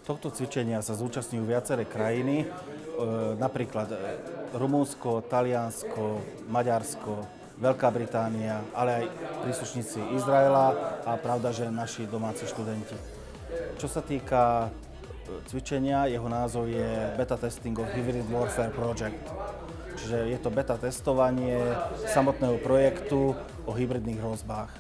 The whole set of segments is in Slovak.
Tohto cvičenia sa zúčastňujú viaceré krajiny, napríklad Rumunsko, Taliansko, Maďarsko, Veľká Británia, ale aj príslušníci Izraela a pravda, že naši domáci študenti. Čo sa týka cvičenia, jeho názov je Beta Testing of Hybrid Warfare Project. Čiže je to beta testovanie samotného projektu o hybridných hrozbách.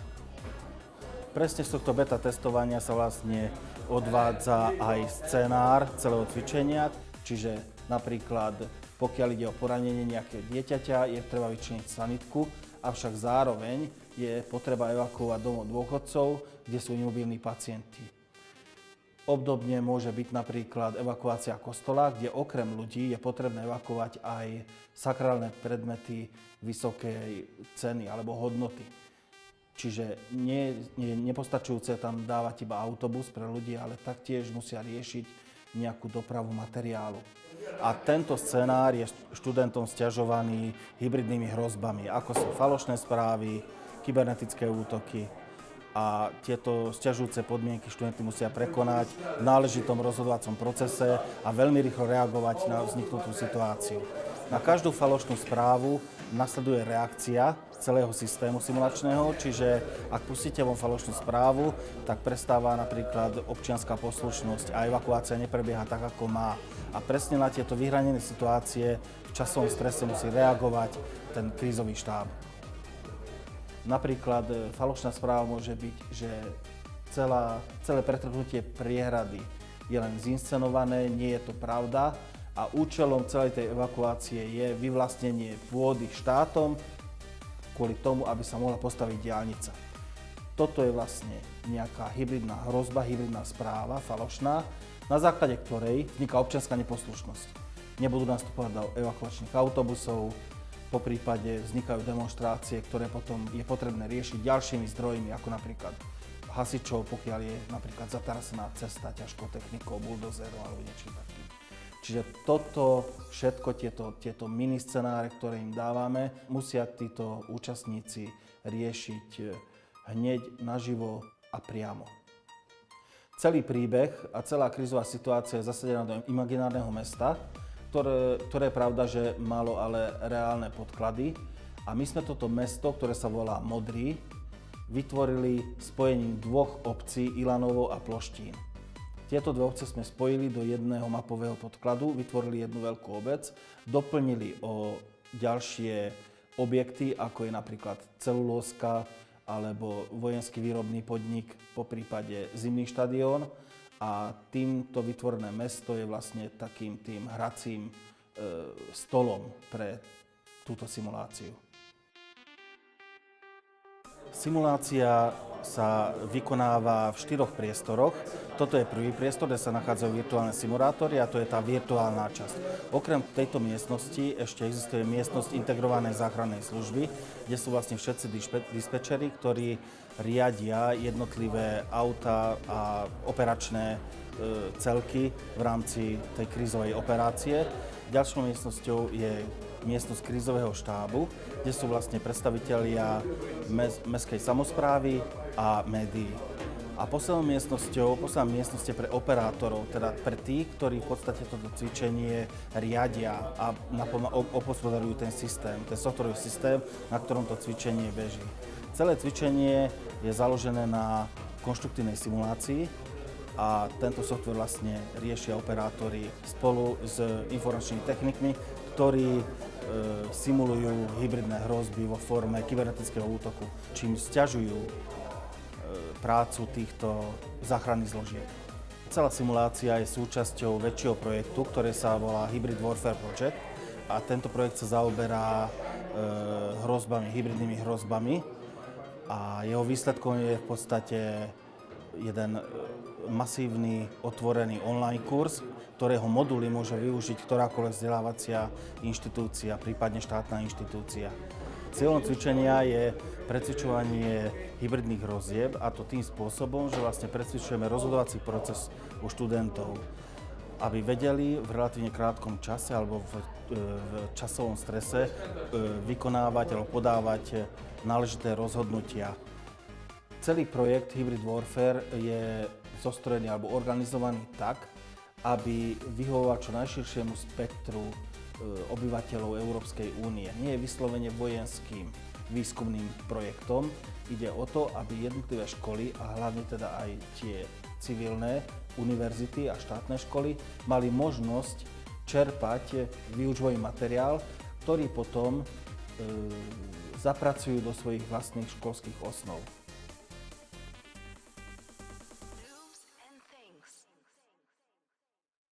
Presne z tohto beta testovania sa vlastne odvádza aj scenár celého cvičenia, čiže napríklad pokiaľ ide o poranenie nejakého dieťaťa, je treba vyčiniť sanitku, avšak zároveň je potreba evakuovať domov dôchodcov, kde sú imobilní pacienti. Obdobne môže byť napríklad evakuácia kostola, kde okrem ľudí je potrebné evakuovať aj sakrálne predmety vysokej ceny alebo hodnoty. Čiže nie je nepostačujúce tam dávať iba autobus pre ľudí, ale taktiež musia riešiť nejakú dopravu materiálu. A tento scenár je študentom sťažovaný hybridnými hrozbami, ako sú falošné správy, kybernetické útoky. A tieto sťažujúce podmienky študenti musia prekonať v náležitom rozhodovacom procese a veľmi rýchlo reagovať na vzniknutú situáciu. Na každú falošnú správu nasleduje reakcia celého systému simulačného, čiže ak pustíte von falošnú správu, tak prestáva napríklad občianska poslušnosť a evakuácia neprebieha tak, ako má. A presne na tieto vyhranené situácie v časovom strese musí reagovať ten krízový štáb. Napríklad falošná správa môže byť, že celé pretrhnutie priehrady je len zinscenované, nie je to pravda a účelom celej tej evakuácie je vyvlastnenie pôdy štátom kvôli tomu, aby sa mohla postaviť diaľnica. Toto je vlastne nejaká hybridná hrozba, hybridná správa, falošná, na základe ktorej vzniká občianská neposlušnosť. Nebudú nastupovať do evakuačných autobusov, poprípade vznikajú demonštrácie, ktoré potom je potrebné riešiť ďalšími zdrojmi, ako napríklad hasičov, pokiaľ je napríklad zatarasená cesta ťažkou technikou, buldozerov alebo niečím takým. Čiže toto všetko, tieto miniscenáre, ktoré im dávame, musia títo účastníci riešiť hneď naživo a priamo. Celý príbeh a celá krízová situácia je zasadená do imaginárneho mesta, ktoré je pravda, že malo ale reálne podklady. A my sme toto mesto, ktoré sa volá Modrý, vytvorili spojením dvoch obcí, Ilanovo a Ploštín. Tieto dve obce sme spojili do jedného mapového podkladu, vytvorili jednu veľkú obec, doplnili o ďalšie objekty, ako je napríklad celulózka alebo vojenský výrobný podnik, poprípade zimný štadión. A týmto vytvorené mesto je vlastne takým tým hracím stolom pre túto simuláciu. Simulácia sa vykonáva v 4 priestoroch. Toto je prvý priestor, kde sa nachádzajú virtuálne simulátory a to je tá virtuálna časť. Okrem tejto miestnosti ešte existuje miestnosť integrovanej záchrannej služby, kde sú vlastne všetci dispečeri, ktorí riadia jednotlivé auta a operačné celky v rámci tej krízovej operácie. Ďalšou miestnosťou je miestnosť krízového štábu, kde sú vlastne predstavitelia mestskej samosprávy a médií. A poslednou miestnosť je pre operátorov, teda pre tých, ktorí v podstate toto cvičenie riadia a opospodarujú ten systém, ten softwarový systém, na ktorom to cvičenie beží. Celé cvičenie je založené na konštruktívnej simulácii a tento software vlastne riešia operátori spolu s informačnými technikmi, ktorí simulujú hybridné hrozby vo forme kybernetického útoku, čím sťažujú prácu týchto záchranných zložiek. Celá simulácia je súčasťou väčšieho projektu, ktorý sa volá Hybrid Warfare Project a tento projekt sa zaoberá hybridnými hrozbami a jeho výsledkom je v podstate jeden masívny otvorený online kurz, ktorého moduly môže využiť ktorákoľvek vzdelávacia inštitúcia, prípadne štátna inštitúcia. Cieľom cvičenia je precvičovanie hybridných hrozieb a to tým spôsobom, že vlastne precvičujeme rozhodovací proces u študentov, aby vedeli v relatívne krátkom čase alebo v časovom strese vykonávať alebo podávať náležité rozhodnutia. Celý projekt Hybrid Warfare je zostrojený alebo organizovaný tak, aby vyhovoval čo najširšiemu spektru obyvateľov Európskej únie. Nie je vyslovene vojenským výskumným projektom. Ide o to, aby jednotlivé školy a hlavne teda aj tie civilné univerzity a štátne školy mali možnosť čerpať výučbový materiál, ktorý potom zapracujú do svojich vlastných školských osnov.